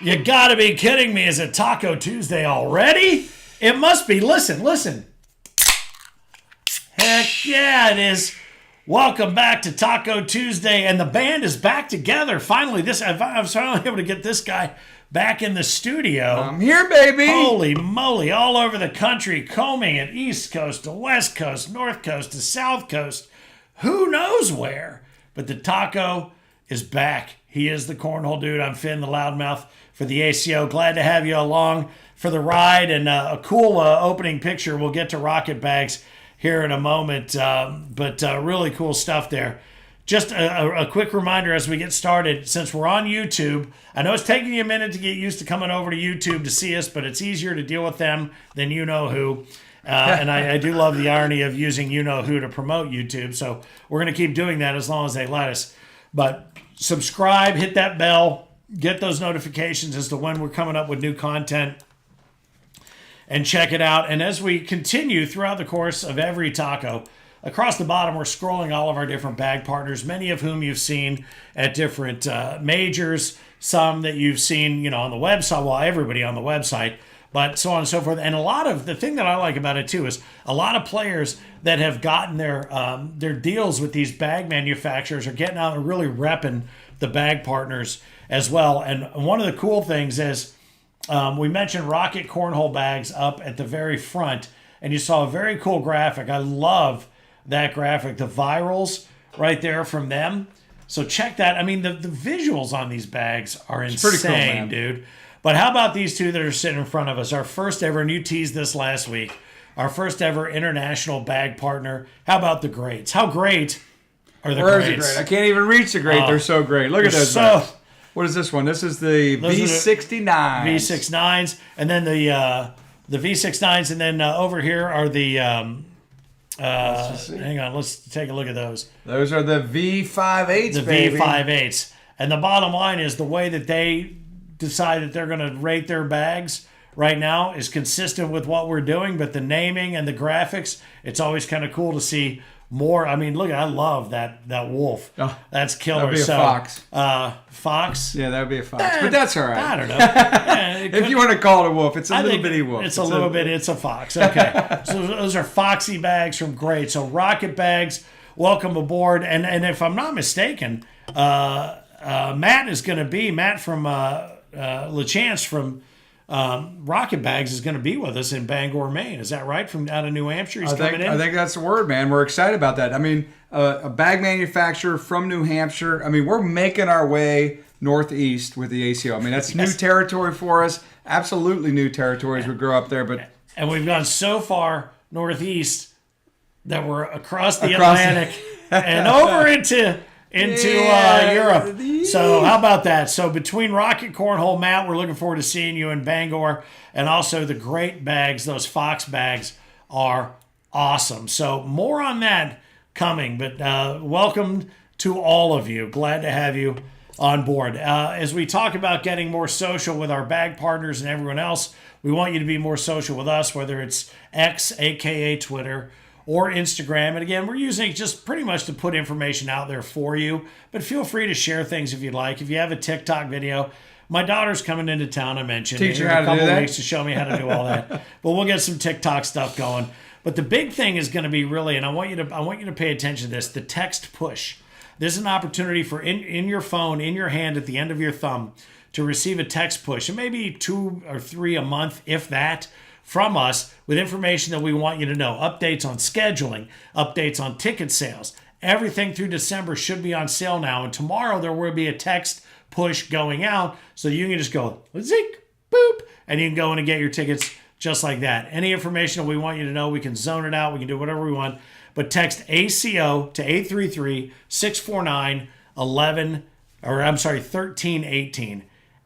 You gotta be kidding me. Is it Taco Tuesday already? It must be. Listen. Heck yeah, it is. Welcome back to Taco Tuesday, and the band is back together. Finally, I was finally able to get this guy back in the studio. I'm here, baby. Holy moly, all over the country, combing it, East Coast to West Coast, North Coast to South Coast, who knows where. But the Taco is back. He is the Cornhole Dude. I'm Finn, the loudmouth for the ACO. Glad to have you along for the ride, and a cool opening picture. We'll get to rocket bags here in a moment, but really cool stuff there. Just a quick reminder as we get started, since we're on YouTube, I know it's taking you a minute to get used to coming over to YouTube to see us, but it's easier to deal with them than you-know-who. And I do love the irony of using you-know-who to promote YouTube, so we're going to keep doing that as long as they let us. But subscribe, hit that bell, get those notifications as to when we're coming up with new content, and check it out. And as we continue throughout the course of every taco, across the bottom, we're scrolling all of our different bag partners, many of whom you've seen at different majors, some that you've seen, on the website, well, everybody on the website, but so on and so forth. And a lot of the thing that I like about it too is a lot of players that have gotten their deals with these bag manufacturers are getting out and really repping the bag partners as well. And one of the cool things is, we mentioned Rocket Cornhole bags up at the very front, and you saw a very cool graphic. I love that graphic, the virals right there from them. So check that. I mean, the visuals on these bags are insane, pretty cool, man. Dude. But how about these two that are sitting in front of us? Our first ever, and you teased this last week, our first ever international bag partner. How about the greats? How great are the greats? Where is the great? I can't even reach the great. They're so great. Look at those bags. What is this one? This is the V69. V69s, and then the V69s, and then over here are the. Hang on, let's take a look at those. Those are the V58s, baby. V58s, and the bottom line is the way that they decide that they're going to rate their bags right now is consistent with what we're doing, but the naming and the graphics, it's always kind of cool to see more. I mean, look, I love that wolf. Oh, that's killer. That'd be a fox. Fox? Yeah, that would be a fox. But that's all right. I don't know. Yeah, if you want to call it a wolf, it's a little bitty wolf. It's a fox. Okay. So those are Foxy bags from Great. So Rocket Bags, welcome aboard. And if I'm not mistaken, Matt from LaChance from Rocket Bags is going to be with us in Bangor, Maine. Is that right? From out of New Hampshire, he's coming in? I think that's the word, man. We're excited about that. I mean, a bag manufacturer from New Hampshire. I mean, we're making our way northeast with the ACO. I mean, that's new territory for us. Absolutely new territory as we grow up there. And we've gone so far northeast that we're across the Atlantic and over into Europe. So how about that? So between Rocket Cornhole, Matt, we're looking forward to seeing you in Bangor, and also the great bags, those Fox bags are awesome. So more on that coming, but welcome to all of you. Glad to have you on board. As we talk about getting more social with our bag partners and everyone else, we want you to be more social with us, whether it's X, aka Twitter, or Instagram. And again, we're using it just pretty much to put information out there for you, but feel free to share things if you'd like. If you have a TikTok video, my daughter's coming into town, I mentioned. Teach her how to do that? A couple weeks to show me how to do all that. But we'll get some TikTok stuff going. But the big thing is going to be really, and I want you to pay attention to this, the text push. This is an opportunity for in your phone, in your hand, at the end of your thumb, to receive a text push, and maybe 2 or 3 a month, if that, from us with information that we want you to know. Updates on scheduling, updates on ticket sales. Everything through December should be on sale now. And tomorrow there will be a text push going out, so you can just go, zink, boop, and you can go in and get your tickets just like that. Any information that we want you to know, we can zone it out. We can do whatever we want. But text ACO to 833-649-1318.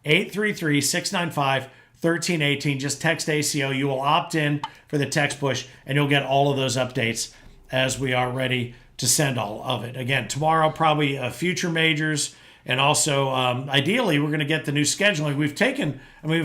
833-695-1318. Just text ACO. You will opt in for the text push, and you'll get all of those updates as we are ready to send all of it. Again, tomorrow, probably future majors, and also ideally, we're going to get the new scheduling. We've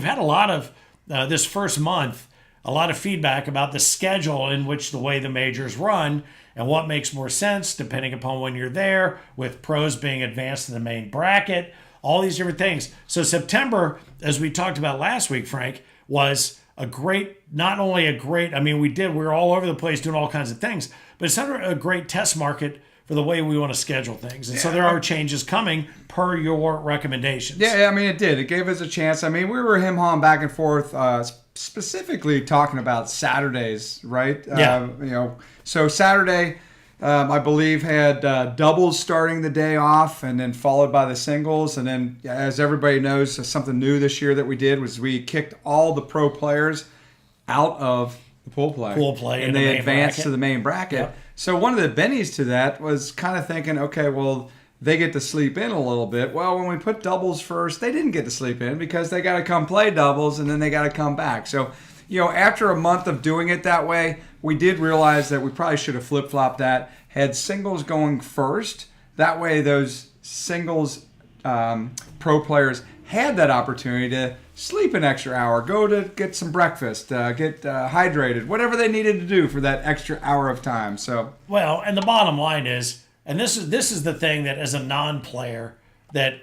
had a lot of, this first month, a lot of feedback about the schedule in which the way the majors run and what makes more sense depending upon when you're there, with pros being advanced in the main bracket, all these different things. So September, as we talked about last week, Frank, was a great, not only a great, I mean, we were all over the place doing all kinds of things, but it's not a great test market for the way we want to schedule things. And so there are changes coming per your recommendations. Yeah, I mean, it did. It gave us a chance. I mean, we were him-hawing back and forth, specifically talking about Saturdays, right? Yeah. So Saturday, I believe, had doubles starting the day off and then followed by the singles. And then, as everybody knows, something new this year that we did was we kicked all the pro players out of the pool play. And they advanced to the main bracket. Yep. So one of the bennies to that was kind of thinking, okay, well, they get to sleep in a little bit. Well, when we put doubles first, they didn't get to sleep in because they got to come play doubles and then they got to come back. So, after a month of doing it that way, we did realize that we probably should have flip-flopped that, had singles going first. That way those singles pro players had that opportunity to sleep an extra hour, go to get some breakfast, get hydrated, whatever they needed to do for that extra hour of time. So, well, and the bottom line is, and this is the thing that as a non-player that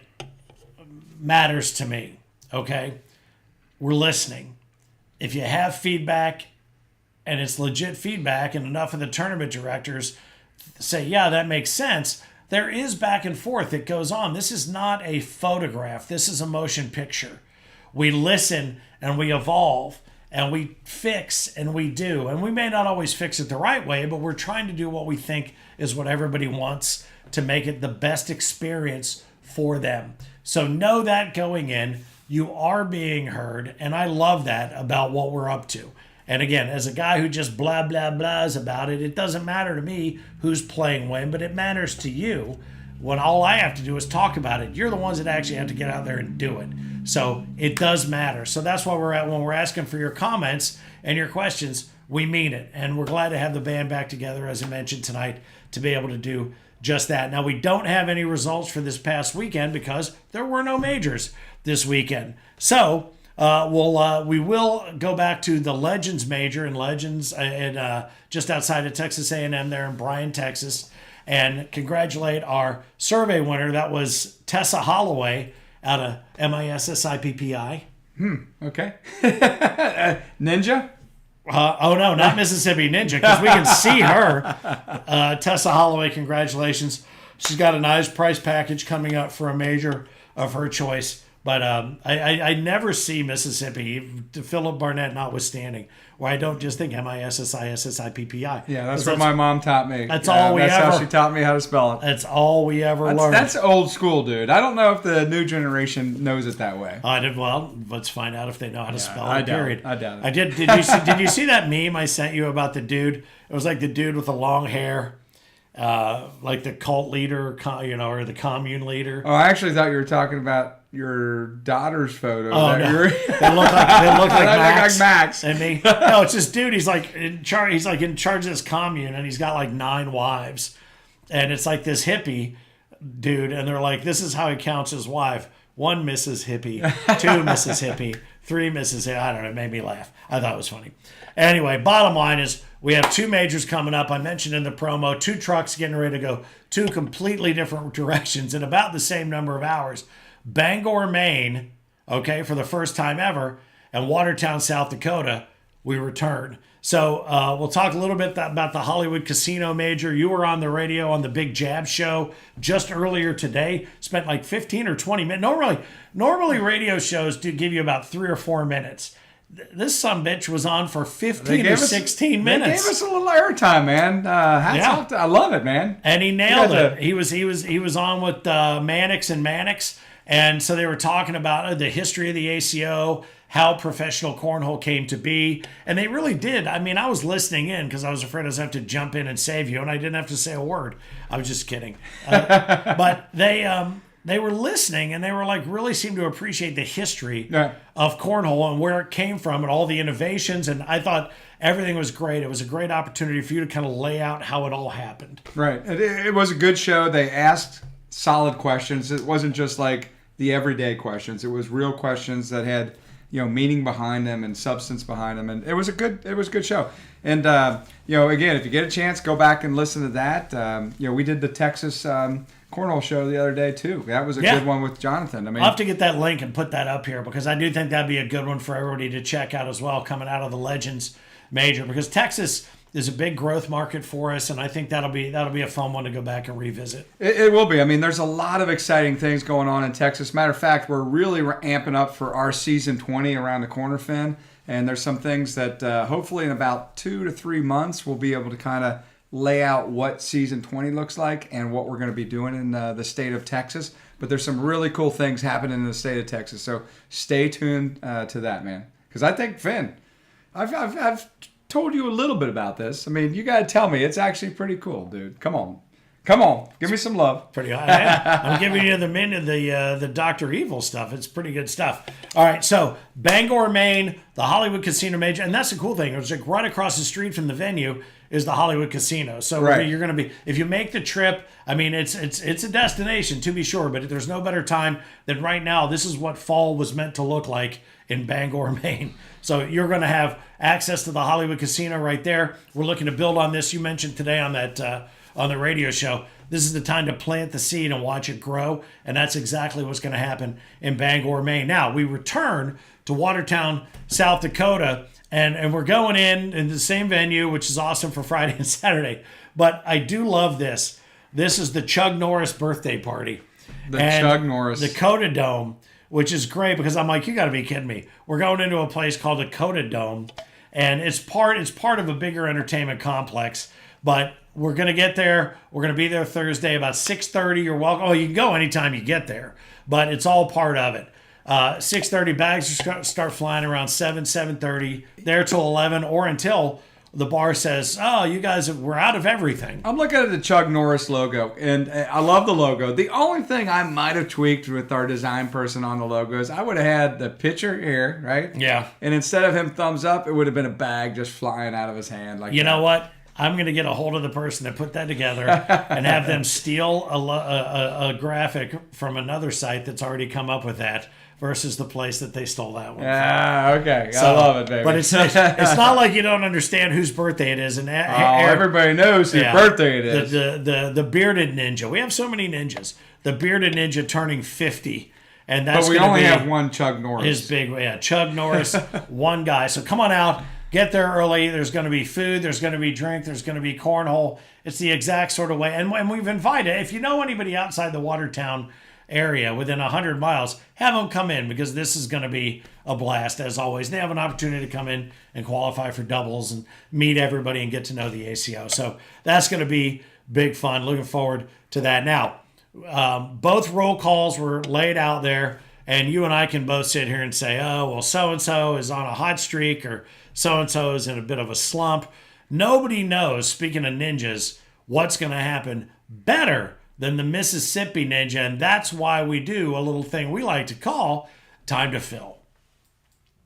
matters to me, okay? We're listening. If you have feedback and it's legit feedback and enough of the tournament directors say, yeah, that makes sense, there is back and forth that goes on. This is not a photograph. This is a motion picture. We listen and we evolve and we fix and we do. And we may not always fix it the right way, but we're trying to do what we think is what everybody wants to make it the best experience for them. So know that going in, you are being heard. And I love that about what we're up to. And again, as a guy who just blah, blah, blahs about it, it doesn't matter to me who's playing when, but it matters to you when all I have to do is talk about it. You're the ones that actually have to get out there and do it. So it does matter. So that's why when we're asking for your comments and your questions, we mean it. And we're glad to have the band back together, as I mentioned tonight, to be able to do just that. Now, we don't have any results for this past weekend because there were no majors this weekend. So we will go back to the Legends Major in Legends just outside of Texas A&M there in Bryan, Texas, and congratulate our survey winner. That was Tessa Holloway out of MISSIPPI. Okay. Ninja? Oh, no, not Mississippi Ninja, because we can see her. Tessa Holloway, congratulations. She's got a nice price package coming up for a major of her choice. But I never see Mississippi, Philip Barnett notwithstanding, where I don't just think MISSISSIPPI. Yeah, that's what my mom taught me. That's all we that's ever. That's how she taught me how to spell it. That's all we ever learned. That's old school, dude. I don't know if the new generation knows it that way. Well, let's find out if they know how to spell it. Period. I doubt it. I did. Did you see that meme I sent you about the dude? It was like the dude with the long hair. Like the cult leader, or the commune leader. Oh, I actually thought you were talking about your daughter's photo. Oh, no. They look like Max and me. No, it's this dude. He's like in charge. He's like in charge of this commune, and he's got like 9 wives, and it's like this hippie dude, and they're like, this is how he counts his wife: 1 Mrs. Hippie, 2 Mrs. Hippie, 3 Mrs. Hippie. I don't know. It made me laugh. I thought it was funny. Anyway, bottom line is we have 2 majors coming up. I mentioned in the promo, 2 trucks getting ready to go 2 completely different directions in about the same number of hours. Bangor, Maine, okay, for the first time ever, and Watertown, South Dakota, we return. So we'll talk a little bit about the Hollywood Casino Major. You were on the radio on the Big Jab Show just earlier today. Spent like 15 or 20 minutes. Normally radio shows do give you about 3 or 4 minutes. This sumbitch was on for 15 or 16 minutes. They gave us a little airtime, man. Hats off I love it, man. And he nailed it. He was on with Mannix and Mannix, and so they were talking about the history of the ACO, how professional cornhole came to be, and they really did. I mean, I was listening in because I was afraid I was going to have to jump in and save you, and I didn't have to say a word. I was just kidding. But they were listening, and they were like really seemed to appreciate the history of cornhole and where it came from and all the innovations. And I thought everything was great. It was a great opportunity for you to kind of lay out how it all happened. Right. It was a good show. They asked solid questions. It wasn't just like the everyday questions. It was real questions that had meaning behind them and substance behind them. And it was a good show. And again, if you get a chance, go back and listen to that. We did the Texas cornhole show the other day too. That was a good one with Jonathan. I mean, I'll have to get that link and put that up here because I do think that'd be a good one for everybody to check out as well, coming out of the Legends Major, because Texas is a big growth market for us, and I think that'll be a fun one to go back and revisit. It will be. I mean, there's a lot of exciting things going on in Texas. Matter of fact, we're really amping up for our season 20 around the corner, Fin, and there's some things that hopefully in about 2 to 3 months we'll be able to kind of lay out what season 20 looks like and what we're going to be doing in the state of Texas. But there's some really cool things happening in the state of Texas, so stay tuned to that, man. Because I think, Fin, I've told you a little bit about this. I mean, you got to tell me. It's actually pretty cool, dude. Come on. Give me some love. Pretty hot. I'm giving you the Dr. Evil stuff. It's pretty good stuff. All right, so Bangor, Maine, the Hollywood Casino Major, and that's the cool thing. It's like right across the street from the venue is the Hollywood Casino. So you're going to be, if you make the trip, I mean, it's a destination to be sure, but there's no better time than right now. This is what fall was meant to look like in Bangor, Maine. So you're going to have access to the Hollywood Casino right there. We're looking to build on this. You mentioned today on that on the radio show, this is the time to plant the seed and watch it grow, and that's exactly what's going to happen in Bangor, Maine. Now, we return to Watertown, South Dakota, and we're going in the same venue, which is awesome for Friday and Saturday. But I do love this. This is the Chuck Norris birthday party. Chuck Norris. Dakota Dome, which is great because I'm like, you got to be kidding me. We're going into a place called Dakota Dome, and it's part of a bigger entertainment complex. But we're going to get there. We're going to be there Thursday about 6:30. You're welcome. Oh, you can go anytime you get there, but it's all part of it. 6:30, bags start flying around 7:30. There till 11 or until the bar says, oh, you guys, we're out of everything. I'm looking at the Chuck Norris logo, and I love the logo. The only thing I might have tweaked with our design person on the logo is I would have had the pitcher here, right? Yeah. And instead of him thumbs up, it would have been a bag just flying out of his hand. Like you know what? I'm going to get a hold of the person that put that together and have them steal a graphic from another site that's already come up with that versus the place that they stole that one from. Yeah, okay. I love it, baby. But it's not like you don't understand whose birthday it is. And everybody knows whose birthday it is. The bearded ninja. We have so many ninjas. The bearded ninja turning 50. And that's but we only have one Chuck Norris. His big, Chuck Norris, one guy. So come on out. Get there early. There's going to be food. There's going to be drink. There's going to be cornhole. It's the exact sort of way. And we've invited, if you know anybody outside the Watertown area within 100 miles, have them come in because this is going to be a blast as always. They have an opportunity to come in and qualify for doubles and meet everybody and get to know the ACO. So that's going to be big fun. Looking forward to that. Now, both roll calls were laid out there, and you and I can both sit here and say, oh, well, so-and-so is on a hot streak or so-and-so is in a bit of a slump. Nobody knows, speaking of ninjas, what's going to happen better than the Mississippi Ninja, and that's why we do a little thing we like to call Time to Fill.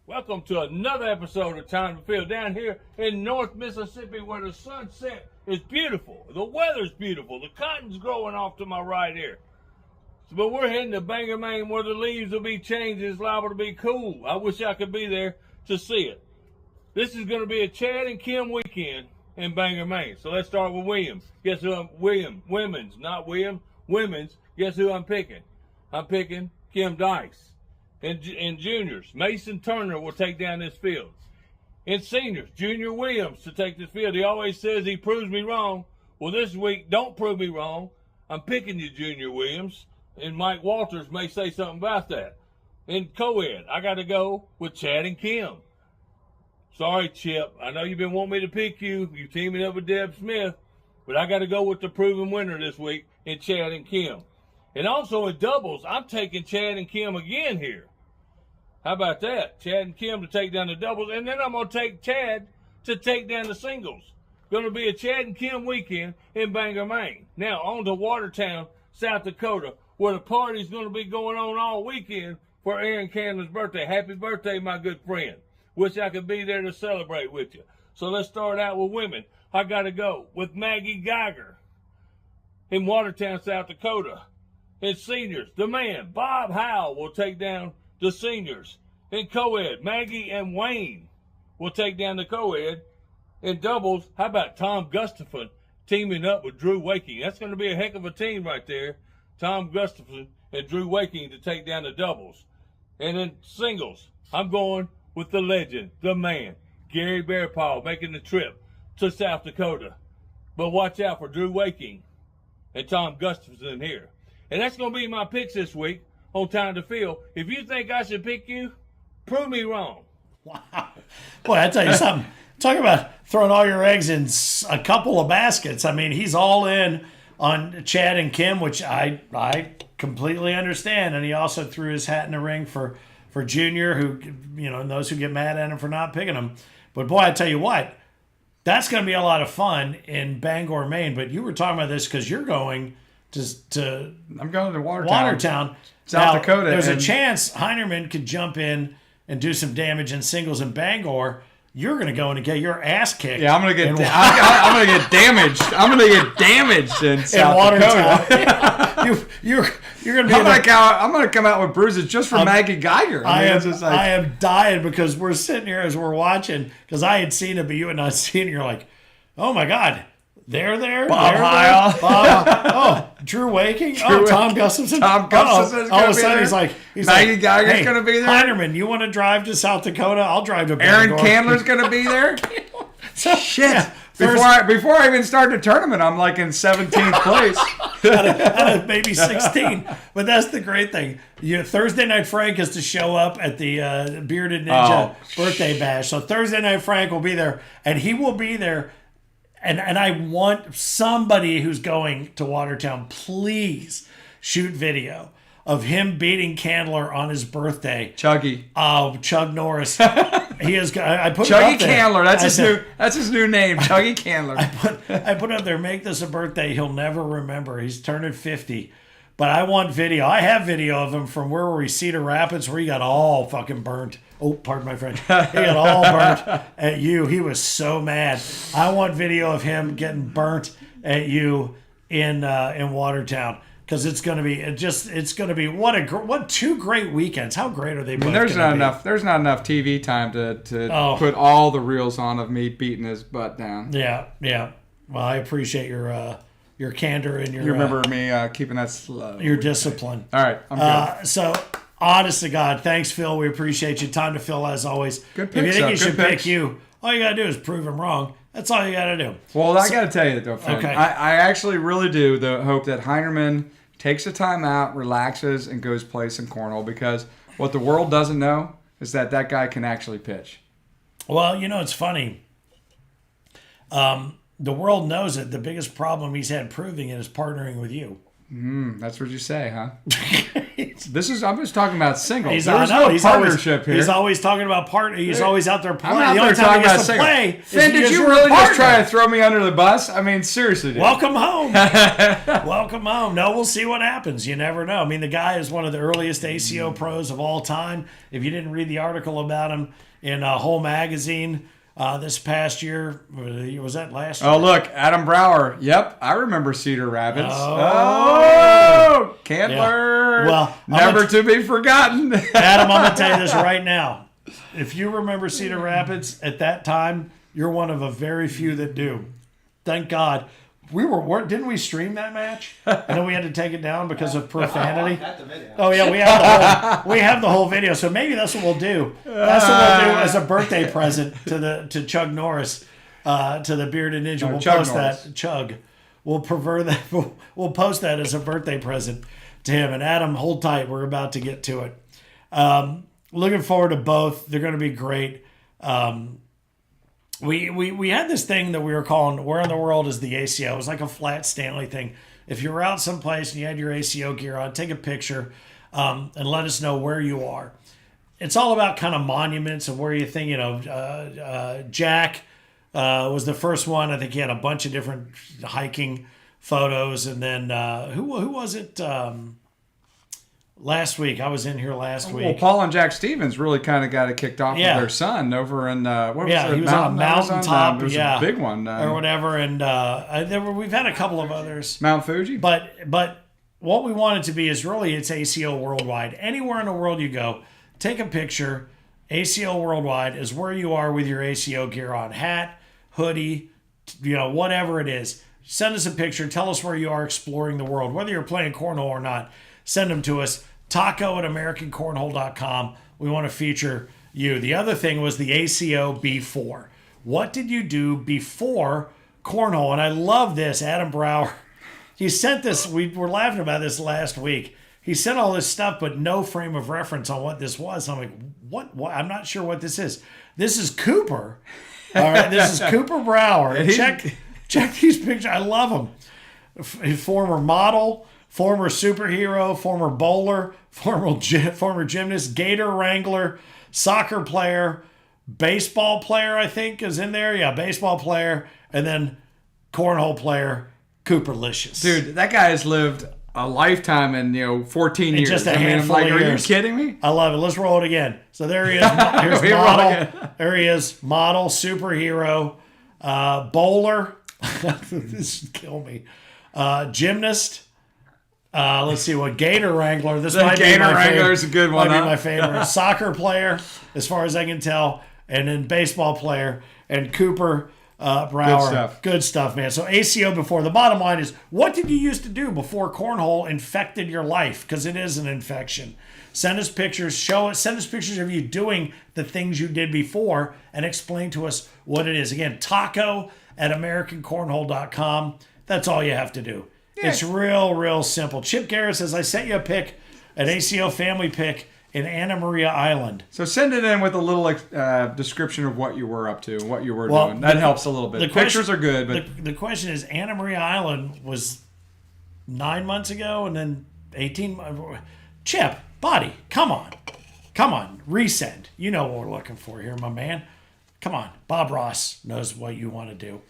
Welcome to another episode of Time to Fill down here in North Mississippi where the sunset is beautiful, the weather's beautiful, the cotton's growing off to my right here. But we're heading to Bangor, Maine where the leaves will be changed and it's liable to be cool. I wish I could be there to see it. This is going to be a Chad and Kim weekend in Bangor, Maine. So let's start with Williams. Guess who I'm women's, not William, women's. Guess who I'm picking? I'm picking Kim Dice. In juniors, Mason Turner will take down this field. In seniors, Junior Williams to take this field. He always says he proves me wrong. Well, this week, don't prove me wrong. I'm picking you, Junior Williams. And Mike Walters may say something about that. In co-ed, I got to go with Chad and Kim. Sorry, Chip. I know you've been wanting me to pick you. You're teaming up with Deb Smith. But I got to go with the proven winner this week in Chad and Kim. And also in doubles, I'm taking Chad and Kim again here. How about that? Chad and Kim to take down the doubles. And then I'm going to take Chad to take down the singles. Going to be a Chad and Kim weekend in Bangor, Maine. Now, on to Watertown, South Dakota, where the party's going to be going on all weekend for Aaron Candler's birthday. Happy birthday, my good friend. Wish I could be there to celebrate with you. So let's start out with women. I got to go with Maggie Geiger in Watertown, South Dakota. In seniors, the man, Bob Howell, will take down the seniors. In co-ed, Maggie and Wayne will take down the co-ed. In doubles, how about Tom Gustafson teaming up with Drew Waking? That's going to be a heck of a team right there. Tom Gustafson and Drew Waking to take down the doubles. And in singles, I'm going with the legend, the man, Gary Bearpaw, making the trip to South Dakota. But watch out for Drew Waking and Tom Gustafson here. And that's going to be my picks this week on Time to Feel. If you think I should pick you, prove me wrong. Wow. Boy, I tell you something. Talk about throwing all your eggs in a couple of baskets. I mean, he's all in on Chad and Kim, which I completely understand. And he also threw his hat in the ring for Junior, who, and those who get mad at him for not picking him. But boy, I tell you what, that's going to be a lot of fun in Bangor, Maine. But you were talking about this because you're going to I'm going to Watertown, South Dakota. There's a chance Heinerman could jump in and do some damage in singles in Bangor. You're going to go in and get your ass kicked. Yeah, I'm going to get I'm going to get damaged. I'm going to get damaged in South Dakota. You're going to be. I'm going to come out with bruises just for Maggie Geiger. I am dying because we're sitting here as we're watching because I had seen it, but you had not seen it. You're like, oh my God. They're there. Bob Heil. Drew Waking. Tom Gustafson. Tom Gustafson's all of a be sudden there. he's Maggie like, Geiger's hey, going to be there. Heinerman, you want to drive to South Dakota? I'll drive to Bangor. Aaron Candler's going to be there. Shit. Yeah, Before I even start the tournament, I'm like in 17th place. out of maybe 16. But that's the great thing. Thursday Night Frank is to show up at the Bearded Ninja birthday bash. So Thursday Night Frank will be there, and he will be there. And I want somebody who's going to Watertown, please shoot video of him beating Candler on his birthday. Chuggy. Oh, Chug Norris. He is. I put Chuggy it up there. Candler. That's his new name. Chuggy Candler. I put up there. Make this a birthday he'll never remember. He's turning 50. But I want video. I have video of him from where were we? Cedar Rapids, where he got all fucking burnt. Oh, pardon my French. He got all burnt at you. He was so mad. I want video of him getting burnt at you in Watertown because it's going to be what 2 great weekends. How great are they? There's not enough TV time to put all the reels on of me beating his butt down. Yeah. Well, I appreciate your candor and your. You remember me keeping that slow. Your discipline. All right, I'm good. So, honest to God, thanks, Phil. We appreciate you. Time to Phil, as always. Good If picks, you think you should good pick picks. you, all you got to do is prove him wrong. That's all you got to do. Well, I got to tell you, though, Finn, Okay. I actually really do hope that Heinerman takes a time out, relaxes, and goes play some cornhole because what the world doesn't know is that guy can actually pitch. Well, it's funny. The world knows it. The biggest problem he's had proving it is partnering with you. That's what you say, huh? I'm just talking about singles. He's partnership here. He's always talking about He's always out there playing. I'm out The there only time talking he about gets to singles. play is Finn, did because you you're really a just try partner. to throw me under the bus? I mean, seriously, dude. Welcome home. Welcome home. No, we'll see what happens. You never know. I mean, the guy is one of the earliest ACO pros of all time. If you didn't read the article about him in Whole Magazine this past year, was that last year? Oh, look, Adam Brower. Yep, I remember Cedar Rapids. Oh. Candler. Yeah. Well, never to be forgotten. Adam, I'm going to tell you this right now. If you remember Cedar Rapids at that time, you're one of a very few that do. Thank God. Didn't we stream that match? And then we had to take it down because of profanity. Oh yeah, we have the whole video. So maybe that's what we'll do. That's what we'll do as a birthday present to Chug Norris, to the Bearded Ninja. We'll Chug post Norris. that. Chug. We'll that. We'll post that as a birthday present to him. And Adam, hold tight. We're about to get to it. Looking forward to both. They're going to be great. We had this thing that we were calling "Where in the World is the ACO?" It was like a flat Stanley thing. If you were out someplace and you had your ACO gear on, take a picture and let us know where you are. It's all about kind of monuments and where you think, Jack was the first one. I think he had a bunch of different hiking photos. And then who was it? Last week, I was in here last week. Well, Paul and Jack Stevens really kind of got it kicked off with their son over in what was it? He was on a mountaintop. It was a big one or whatever. And we've had a couple of others. Mount Fuji. But what we want it to be is really it's ACO worldwide. Anywhere in the world you go, take a picture. ACO worldwide is where you are with your ACO gear on, hat, hoodie, whatever it is. Send us a picture. Tell us where you are exploring the world. Whether you're playing cornhole or not, send them to us. taco@americancornhole.com. We want to feature you. The other thing was the ACO before. What did you do before cornhole? And I love this. Adam Brower, he sent this. We were laughing about this last week. He sent all this stuff, but no frame of reference on what this was. I'm like, what? I'm not sure what this is. This is Cooper. All right, this is Cooper Brower. Check these pictures. I love him. Former model, former superhero, former bowler, former gymnast, gator wrangler, soccer player, baseball player, I think is in there. Yeah, baseball player, and then cornhole player, Cooperlicious. Dude, that guy has lived a lifetime in 14 years. Just a handful of are years. you kidding me? I love it. Let's roll it again. So there he is. Here's model. There he is. Model, superhero, bowler. This would kill me. Gymnast. Let's see what Gator Wrangler. This might be my favorite. Is a good one. Might be my favorite. Soccer player, as far as I can tell, and then baseball player and Cooper Brower. Good stuff, man. So ACO before. The bottom line is, what did you used to do before cornhole infected your life? Because it is an infection. Send us pictures. Send us pictures of you doing the things you did before, and explain to us what it is. Again, taco@americancornhole.com. That's all you have to do. Yeah. It's real simple. Chip Garrett says, I sent you a pic, an ACO family pic in Anna Maria Island. So send it in with a little description of what you were up to and what you were doing. That helps a little bit. The pictures are good. But the question is, Anna Maria Island was 9 months ago and then 18 months. Chip, buddy, come on. Resend. You know what we're looking for here, my man. Come on. Bob Ross knows what you want to do.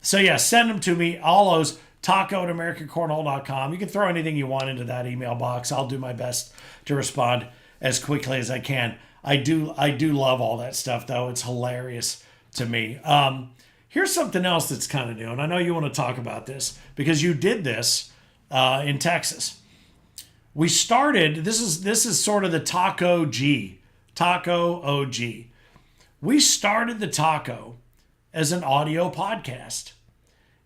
So yeah, send them to me. All those, taco@americancornhole.com. You can throw anything you want into that email box. I'll do my best to respond as quickly as I can. I do love all that stuff, though. It's hilarious to me. Here's something else that's kind of new, and I know you want to talk about this because you did this in Texas. We started. This is sort of the Taco OG. We started the Taco as an audio podcast.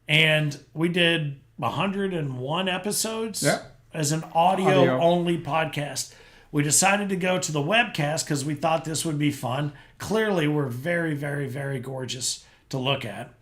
And we did 101 episodes as an audio-only podcast. We decided to go to the webcast because we thought this would be fun. Clearly, we're very, very, very gorgeous to look at.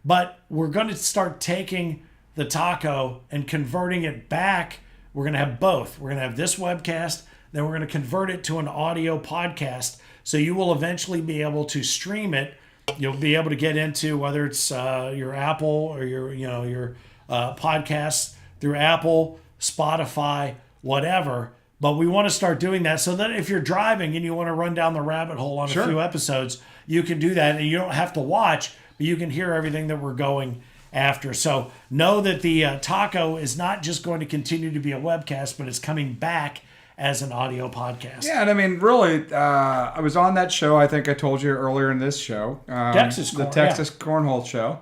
But we're going to start taking the Taco and converting it back. We're going to have both. We're going to have this webcast, then we're going to convert it to an audio podcast. So you will eventually be able to stream it. You'll be able to get into whether it's your Apple or your podcasts through Apple, Spotify, whatever. But we want to start doing that so that if you're driving and you want to run down the rabbit hole on a few episodes, you can do that. And you don't have to watch, but you can hear everything that we're going after. So know that the Taco is not just going to continue to be a webcast, but it's coming back as an audio podcast. Yeah, and I mean, really, I was on that show. I think I told you earlier in this show, the Texas Cornhole show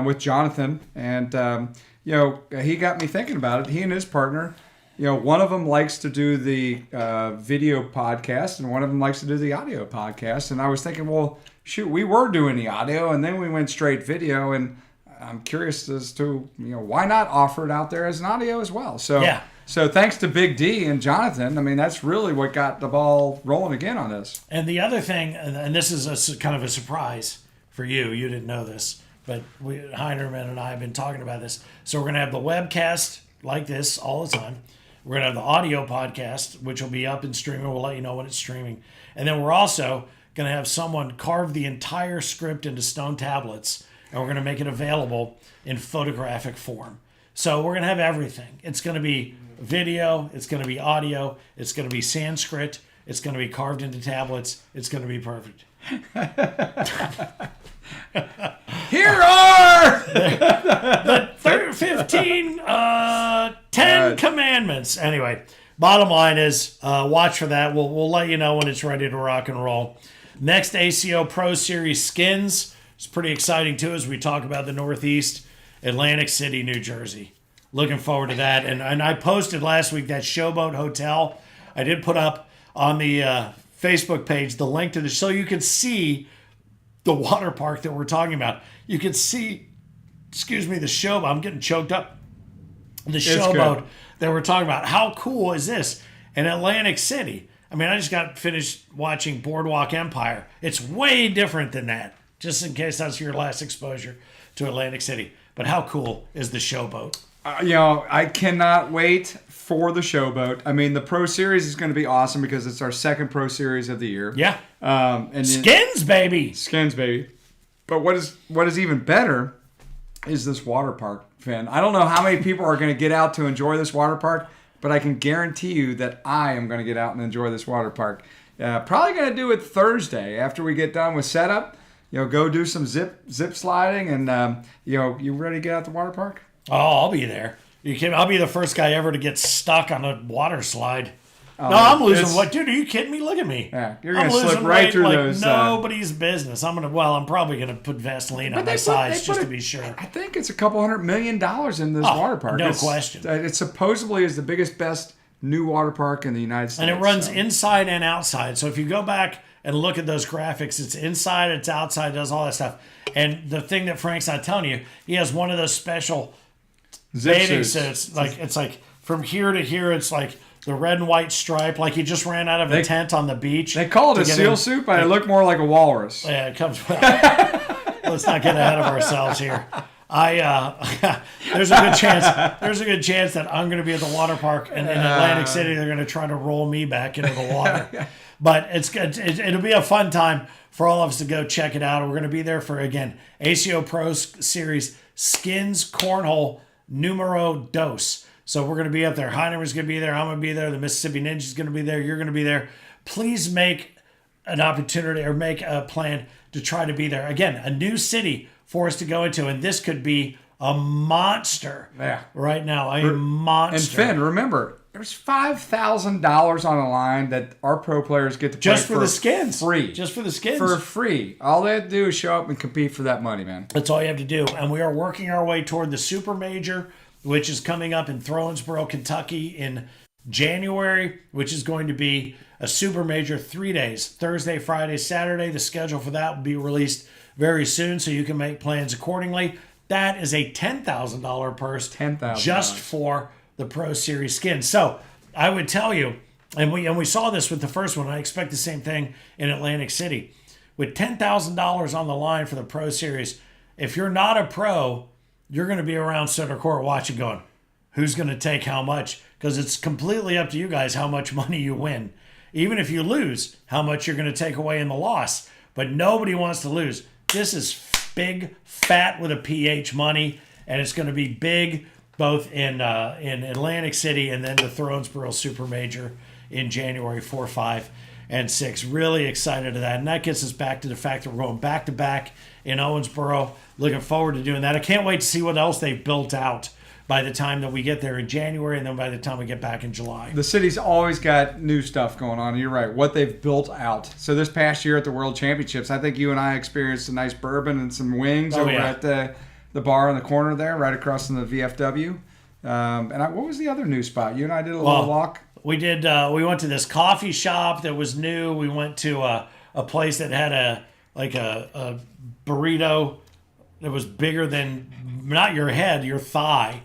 with Jonathan, and he got me thinking about it. He and his partner, one of them likes to do the video podcast, and one of them likes to do the audio podcast. And I was thinking, well, shoot, we were doing the audio, and then we went straight video, and I'm curious as to why not offer it out there as an audio as well. So yeah. So thanks to Big D and Jonathan, I mean, that's really what got the ball rolling again on this. And the other thing, and this is kind of a surprise for you didn't know this, but Heinerman and I have been talking about this. So we're going to have the webcast like this all the time. We're going to have the audio podcast, which will be up and streaming. We'll let you know when it's streaming. And then we're also going to have someone carve the entire script into stone tablets, and we're going to make it available in photographic form. So we're going to have everything. It's going to be video, it's going to be audio, it's going to be Sanskrit, it's going to be carved into tablets, it's going to be perfect. Here are the 10 commandments. Anyway, bottom line is watch for that. We'll let you know when it's ready to rock and roll. Next, ACO Pro Series skins. It's pretty exciting too as we talk about the Northeast, Atlantic City, New Jersey. Looking forward to that. And I posted last week that Showboat Hotel. I did put up on the Facebook page the link to so you can see the water park that we're talking about. You can see excuse me, the showboat. I'm getting choked up. The It's showboat good. that we're talking about. How cool is this? In Atlantic City. I mean, I just got finished watching Boardwalk Empire. It's way different than that, just in case that's your last exposure to Atlantic City. But how cool is the showboat? I cannot wait for the showboat. I mean, the Pro Series is going to be awesome because it's our second Pro Series of the year. Yeah. And Skins, baby. skins, baby. But what is even better is this water park, Finn. I don't know how many people are going to get out to enjoy this water park, but I can guarantee you that I am going to get out and enjoy this water park. Probably going to do it Thursday after we get done with setup. Go do some zip sliding, and you ready to get out the water park? Oh, I'll be there. You kidding? I'll be the first guy ever to get stuck on a water slide. No, I'm losing weight. Dude, are you kidding me? Look at me. Yeah, you're I'm going to slip losing right weight through like those. nobody's business. I'm probably going to put Vaseline on my sides just to be sure. I think it's a couple $100 million in this water park. No question. It supposedly is the biggest, best new water park in the United States. And it runs inside and outside. So if you go back and look at those graphics, it's inside, it's outside, it does all that stuff. And the thing that Frank's not telling you, he has one of those special bathing suits. It's like from here to here, it's like the red and white stripe, like he just ran out of a tent on the beach. They call it a seal suit, but it looked more like a walrus. Yeah, it comes. Let's not get ahead of ourselves here. There's a good chance. There's a good chance that I'm going to be at the water park, and in Atlantic City, they're going to try to roll me back into the water. But it's good. It'll be a fun time for all of us to go check it out. We're going to be there for, again, ACO Pro Series Skins Cornhole Numero Dos. So we're going to be up there. Heinemer's going to be there. I'm going to be there. The Mississippi Ninja's going to be there. You're going to be there. Please make an opportunity or make a plan to try to be there. Again, a new city for us to go into, and this could be a monster right now. A monster. And Finn, remember, there's $5,000 on the line that our pro players get to play just for the skins. Free. Just for the skins. For free. All they have to do is show up and compete for that money, man. That's all you have to do. And we are working our way toward the Super Major, which is coming up in Thronesboro, Kentucky in January, which is going to be a Super Major 3 days, Thursday, Friday, Saturday. The schedule for that will be released very soon, so you can make plans accordingly. That is a $10,000 purse just for the Pro Series skins. So I would tell you, and we saw this with the first one, I expect the same thing in Atlantic City. With $10,000 on the line for the Pro Series, if you're not a pro, you're going to be around center court watching going, who's going to take how much? Because it's completely up to you guys how much money you win. Even if you lose, how much you're going to take away in the loss. But nobody wants to lose. This is big, fat with a PH money, and it's going to be big both in Atlantic City and then the Thronesboro Super Major in January 4, 5, and 6. Really excited to that. And that gets us back to the fact that we're going back-to-back in Owensboro. Looking forward to doing that. I can't wait to see what else they've built out by the time that we get there in January and then by the time we get back in July. The city's always got new stuff going on. You're right, what they've built out. So this past year at the World Championships, I think you and I experienced a nice bourbon and some wings at the bar in the corner there, right across from the VFW. What was the other new spot? You and I did a little walk. We did. We went to this coffee shop that was new. We went to a place that had a burrito that was bigger than not your head, your thigh.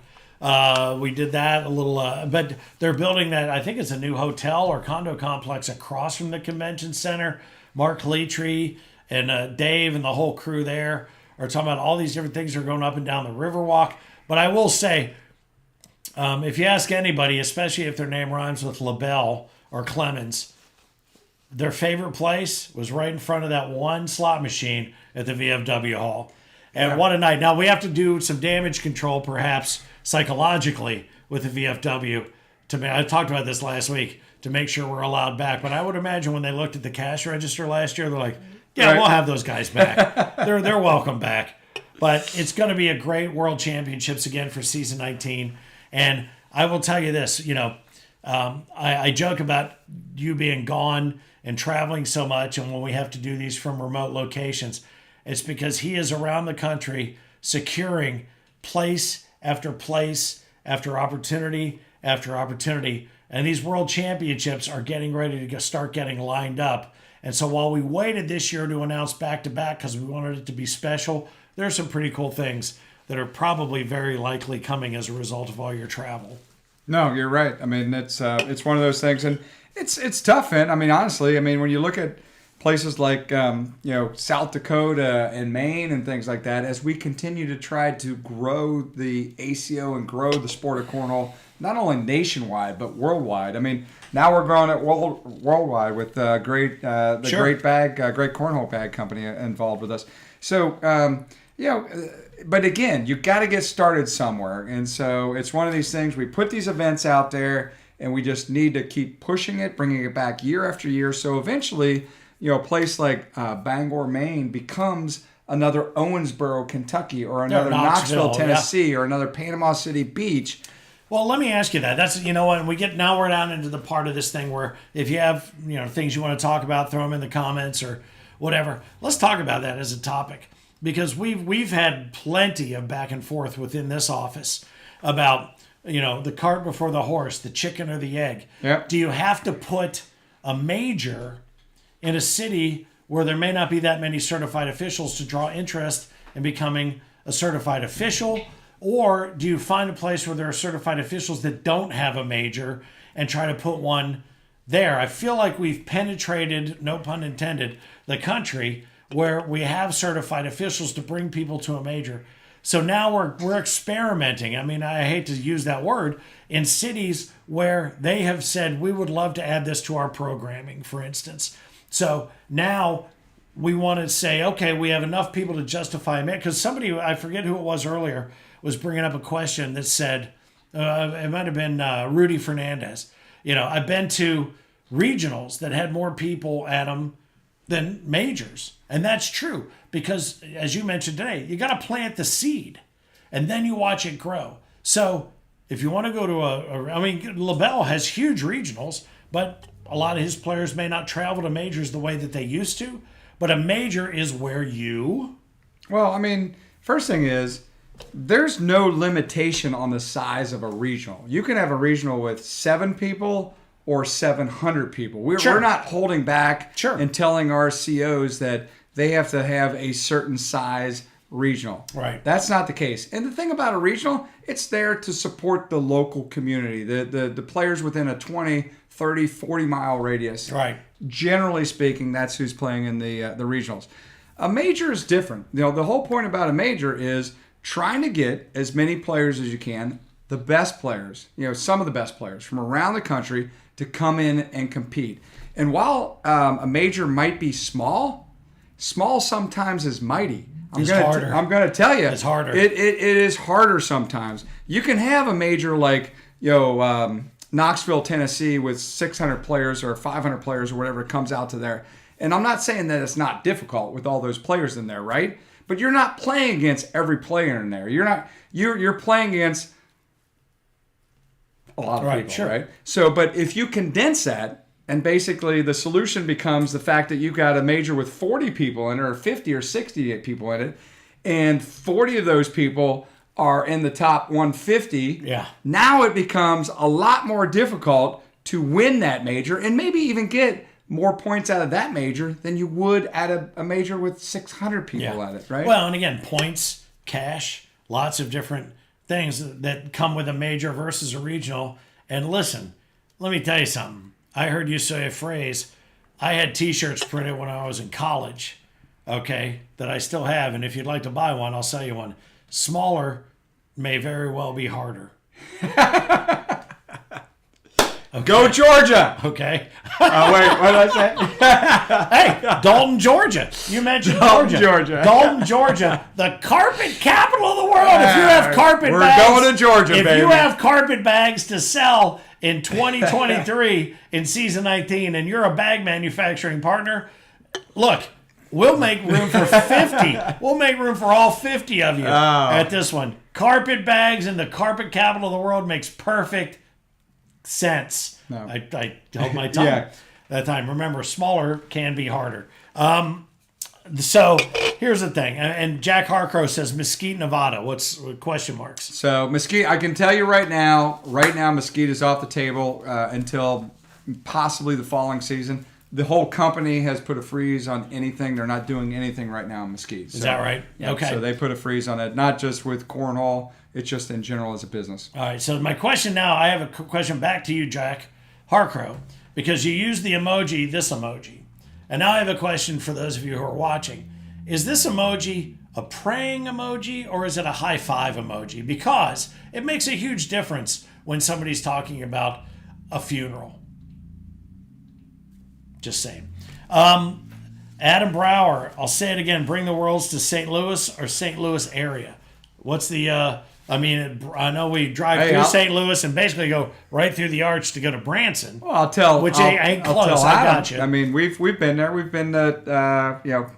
We did that a little, but they're building that. I think it's a new hotel or condo complex across from the convention center. Mark Leetree and Dave and the whole crew there are talking about all these different things that are going up and down the Riverwalk. But I will say, if you ask anybody, especially if their name rhymes with LaBelle or Clemens, their favorite place was right in front of that one slot machine at the VFW Hall. And what a night. Now, we have to do some damage control, perhaps, psychologically with the VFW. I talked about this last week, to make sure we're allowed back. But I would imagine when they looked at the cash register last year, they're like, we'll have those guys back. They're welcome back. But it's going to be a great World Championships again for season 19. And I will tell you this, I joke about you being gone and traveling so much, and when we have to do these from remote locations, it's because he is around the country securing place after place after opportunity after opportunity. And these World Championships are getting ready to start getting lined up. And so while we waited this year to announce back-to-back because we wanted it to be special, there's some pretty cool things that are probably very likely coming as a result of all your travel. No, you're right. I mean, it's one of those things, and it's tough. And I mean, honestly, I mean, when you look at places like South Dakota and Maine and things like that, as we continue to try to grow the ACO and grow the sport of cornhole, not only nationwide but worldwide. I mean, now we're growing it worldwide with great cornhole bag company involved with us. So but again, you got to get started somewhere, and so it's one of these things. We put these events out there, and we just need to keep pushing it, bringing it back year after year. So eventually, a place like Bangor, Maine becomes another Owensboro, Kentucky, or another Knoxville, Tennessee, or another Panama City Beach. Well, let me ask you that. That's, and we're down into the part of this thing where if you have, things you want to talk about, throw them in the comments or whatever. Let's talk about that as a topic, because we've had plenty of back and forth within this office about, the cart before the horse, the chicken or the egg. Yep. Do you have to put a major in a city where there may not be that many certified officials to draw interest in becoming a certified official? Or do you find a place where there are certified officials that don't have a major and try to put one there? I feel like we've penetrated, no pun intended, the country where we have certified officials to bring people to a major. So now we're experimenting. I mean, I hate to use that word, in cities where they have said, we would love to add this to our programming, for instance. So now we want to say, okay, we have enough people to justify it. Because somebody, I forget who it was earlier, was bringing up a question that said, it might have been Rudy Fernandez. I've been to regionals that had more people at them than majors. And that's true because, as you mentioned today, you got to plant the seed and then you watch it grow. So if you want to go to LaBelle has huge regionals, but a lot of his players may not travel to majors the way that they used to. But a major is where you... Well, I mean, first thing is, there's no limitation on the size of a regional. You can have a regional with 7 people or 700 people. We're not holding back and telling our COs that they have to have a certain size regional. Right. That's not the case. And the thing about a regional, it's there to support the local community, the players within a 20, 30, 40-mile radius. Right. Generally speaking, that's who's playing in the regionals. A major is different. The whole point about a major is trying to get as many players as you can, the best players, some of the best players from around the country to come in and compete. And while a major might be small sometimes is mighty. I'm going to tell you. It's harder. It is harder sometimes. You can have a major like, Knoxville, Tennessee with 600 players or 500 players or whatever comes out to there. And I'm not saying that it's not difficult with all those players in there, right? But you're not playing against every player in there. You're playing against a lot of people, right? So, but if you condense that, and basically the solution becomes the fact that you've got a major with 40 people in it, or 50 or 60 people in it, and 40 of those people are in the top 150. Yeah. Now it becomes a lot more difficult to win that major and maybe even get more points out of that major than you would at a major with 600 people at it, right? Well, and again, points, cash, lots of different things that come with a major versus a regional. And listen, let me tell you something. I heard you say a phrase. I had T-shirts printed when I was in college, okay, that I still have. And if you'd like to buy one, I'll sell you one. Smaller may very well be harder. Okay. Go Georgia! Okay. Wait, what did I say? Hey, Dalton, Georgia. You mentioned Georgia. Dalton, Georgia, the carpet capital of the world. If you have carpet bags, we're going to Georgia, if baby. you have carpet bags to sell in 2023 in season 19, and you're a bag manufacturing partner, look, we'll make room for 50. We'll make room for all 50 of you at this one. Carpet bags in the carpet capital of the world makes perfect sense. No. I held my tongue that time. Remember, smaller can be harder. So here's the thing. And Jack Harcrow says Mesquite, Nevada. What's question marks? So Mesquite, I can tell you right now, Mesquite is off the table until possibly the following season. the whole company has put a freeze on anything. They're not doing anything right now in Mesquite. Is that right? Yeah, Okay. So they put a freeze on it, not just with cornhole. It's just in general as a business. All right. So my question now, I have a question back to you, Jack Harcrow, because you used the emoji, this emoji. And now I have a question for those of you who are watching. Is this emoji a praying emoji or is it a high five emoji? Because it makes a huge difference when somebody's talking about a funeral. Just saying. Adam Brower, I'll say it again, bring the Worlds to St. Louis or St. Louis area. What's the, I know we drive through St. Louis and basically go right through the arch to go to Branson. Well, I'll tell. Which ain't close. I got you. I mean, we've been there. We've been to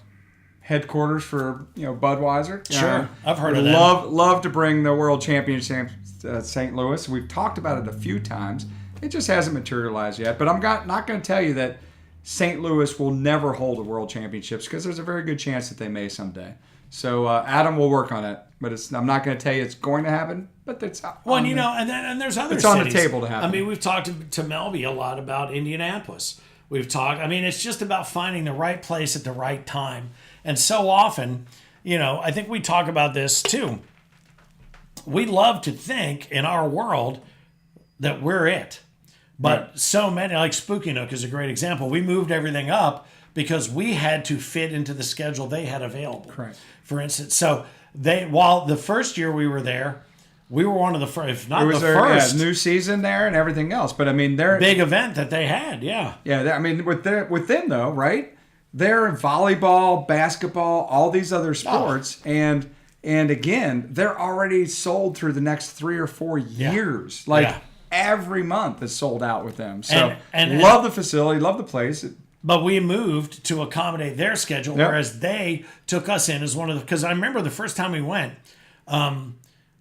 headquarters for Budweiser. Sure, I've heard of that. Love to bring the World Championship to St. Louis. We've talked about it a few times. It just hasn't materialized yet. But I'm not going to tell you that St. Louis will never hold a World Championships because there's a very good chance that they may someday. So Adam will work on it, but I'm not going to tell you it's going to happen. But it's and there's other. It's cities. on the table to happen. I mean, we've talked to Melby a lot about Indianapolis. We've talked. I mean, it's just about finding the right place at the right time. And so often, I think we talk about this too. We love to think in our world that we're it, but so many, like Spooky Nook is a great example. We moved everything up because we had to fit into the schedule they had available. Correct. For instance, so while the first year we were there, we were one of the first, if not the first. New season there and everything else. But I mean, they're big event that they had. Yeah. Yeah. I mean, with them though, right? They're volleyball, basketball, all these other sports, and again, they're already sold through the next 3 or 4 years. Every month is sold out with them. So love the facility, love the place. But we moved to accommodate their schedule, whereas they took us in as one of the. Because I remember the first time we went,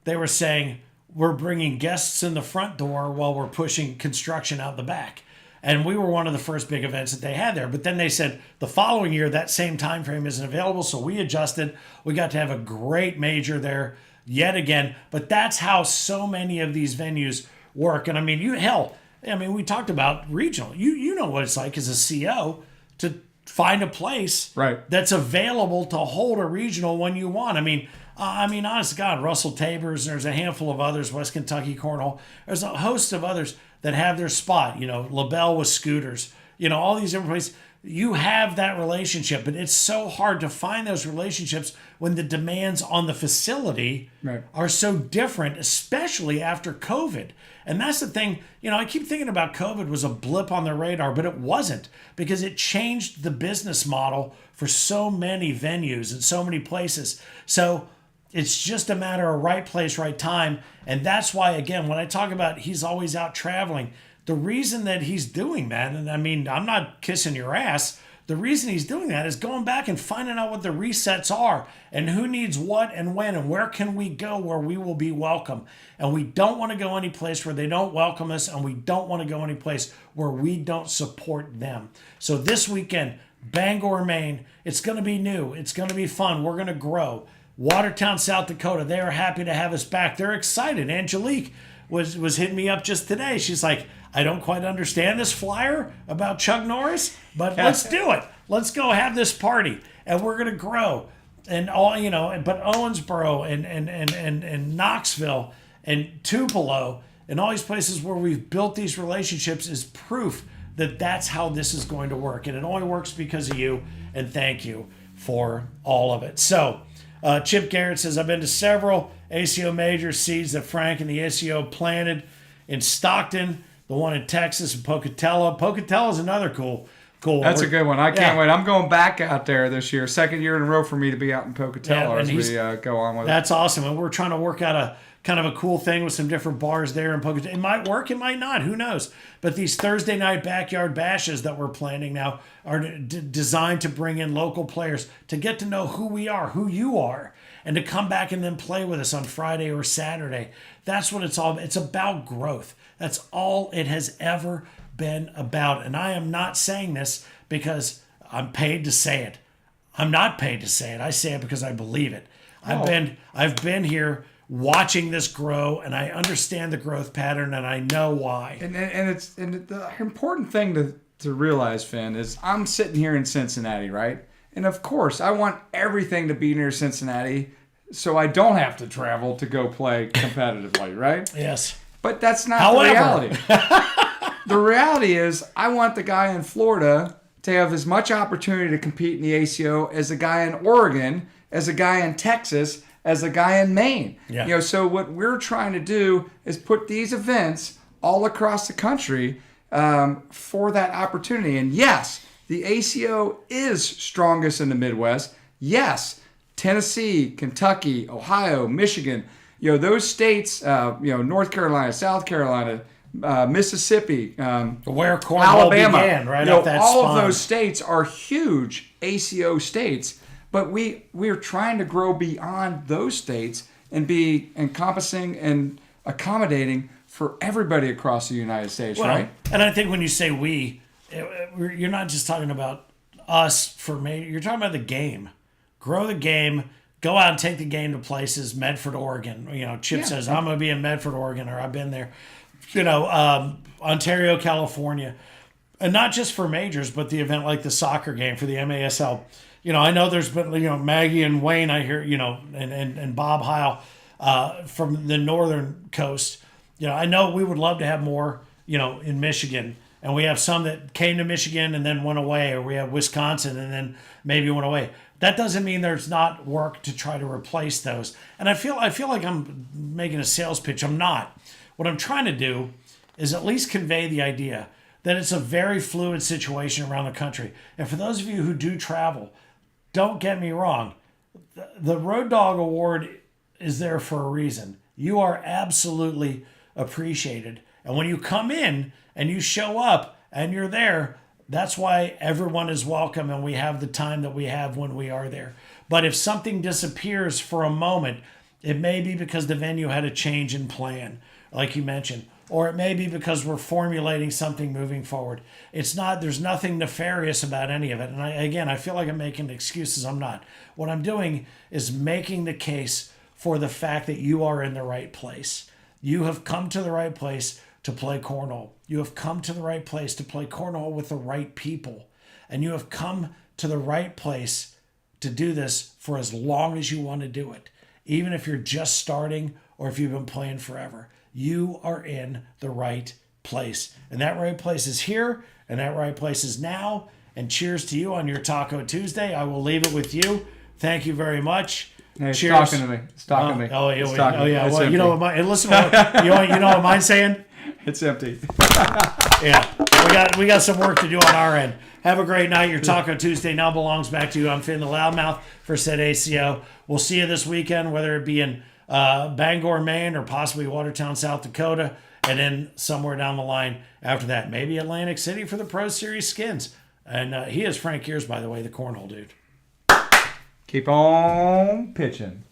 they were saying we're bringing guests in the front door while we're pushing construction out the back. And we were one of the first big events that they had there. But then they said the following year, that same time frame isn't available. So we adjusted. We got to have a great major there yet again. But that's how so many of these venues work. And I mean, we talked about regional. You know what it's like as a CO to find a place that's available to hold a regional when you want. I mean, honest to God, Russell Tabor's, and there's a handful of others, West Kentucky Cornhole. There's a host of others that have their spot. LaBelle with Scooters. All these different places. You have that relationship, but it's so hard to find those relationships when the demands on the facility are so different, especially after COVID. And that's the thing, I keep thinking about COVID was a blip on the radar, but it wasn't, because it changed the business model for so many venues and so many places. So it's just a matter of right place, right time. And that's why, again, when I talk about he's always out traveling, the reason that he's doing that, and I mean, I'm not kissing your ass, the reason he's doing that is going back and finding out what the resets are and who needs what and when and where can we go where we will be welcome. And we don't want to go any place where they don't welcome us, and we don't want to go any place where we don't support them. So this weekend, Bangor, Maine, it's going to be new. It's going to be fun. We're going to grow. Watertown, South Dakota, they are happy to have us back. They're excited. Angelique was hitting me up just today. She's like, I don't quite understand this flyer about Chuck Norris, but let's do it. Let's go have this party, and we're gonna grow. And all but Owensboro and Knoxville and Tupelo and all these places where we've built these relationships is proof that that's how this is going to work, and it only works because of you. And thank you for all of it. So. Chip Garrett says, I've been to several ACO major seeds that Frank and the ACO planted in Stockton, the one in Texas, and Pocatello. Pocatello is another cool. That's a good one. I can't wait. I'm going back out there this year. Second year in a row for me to be out in Pocatello as we go on with it. That's awesome. And we're trying to work out a kind of a cool thing with some different bars there in Pocatello. It might work, it might not. Who knows? But these Thursday night backyard bashes that we're planning now are designed to bring in local players to get to know who we are, who you are, and to come back and then play with us on Friday or Saturday. That's what it's all about. It's about growth. That's all it has ever been about. And I am not saying this because I'm paid to say it. I'm not paid to say it. I say it because I believe it. I've been here watching this grow, and I understand the growth pattern, and I know why. And the important thing to realize, Finn, is I'm sitting here in Cincinnati, right? And of course, I want everything to be near Cincinnati so I don't have to travel to go play competitively, right? Yes. But that's not However, the reality. The reality is I want the guy in Florida to have as much opportunity to compete in the ACO as a guy in Oregon, as a guy in Texas, as a guy in Maine. Yeah. So what we're trying to do is put these events all across the country for that opportunity. And yes, the ACO is strongest in the Midwest. Yes, Tennessee, Kentucky, Ohio, Michigan, those states, North Carolina, South Carolina, Mississippi, where cornhole Alabama, began, right off that all spawn. of those states are huge ACO states, but we're trying to grow beyond those states and be encompassing and accommodating for everybody across the United States, right? And I think when you say you're not just talking about us for me. You're talking about the game. Grow the game. Go out and take the game to places. Medford, Oregon. Chip says, I'm going to be in Medford, Oregon, or I've been there. Ontario, California. And not just for majors, but the event like the soccer game for the MASL. I know there's been, Maggie and Wayne, I hear, and Bob Heil from the northern coast. I know we would love to have more, in Michigan. And we have some that came to Michigan and then went away, or we have Wisconsin and then maybe went away. That doesn't mean there's not work to try to replace those. And I feel like I'm making a sales pitch. I'm not. What I'm trying to do is at least convey the idea that it's a very fluid situation around the country. And for those of you who do travel, don't get me wrong. The Road Dog Award is there for a reason. You are absolutely appreciated. And when you come in and you show up and you're there, that's why everyone is welcome and we have the time that we have when we are there. But if something disappears for a moment, it may be because the venue had a change in plan, like you mentioned, or it may be because we're formulating something moving forward. There's nothing nefarious about any of it. And I feel like I'm making excuses. I'm not. What I'm doing is making the case for the fact that you are in the right place. You have come to the right place to play cornhole. You have come to the right place to play cornhole with the right people. And you have come to the right place to do this for as long as you want to do it. Even if you're just starting or if you've been playing forever. You are in the right place. And that right place is here, and that right place is now. And cheers to you on your Taco Tuesday. I will leave it with you. Thank you very much. Hey, it's cheers. talking to me. It's talking to me. Oh, yeah. It's talking to me. Yeah. It's Well, empty. Listen. You know what mine's saying? It's empty. Yeah. We got some work to do on our end. Have a great night. Your Taco Tuesday now belongs back to you. I'm Finn the Loudmouth for said ACO. We'll see you this weekend, whether it be in Bangor, Maine, or possibly Watertown, South Dakota, and then somewhere down the line after that, maybe Atlantic City for the Pro Series skins. And he is Frank Geers, by the way, the Cornhole Dude. Keep on pitching.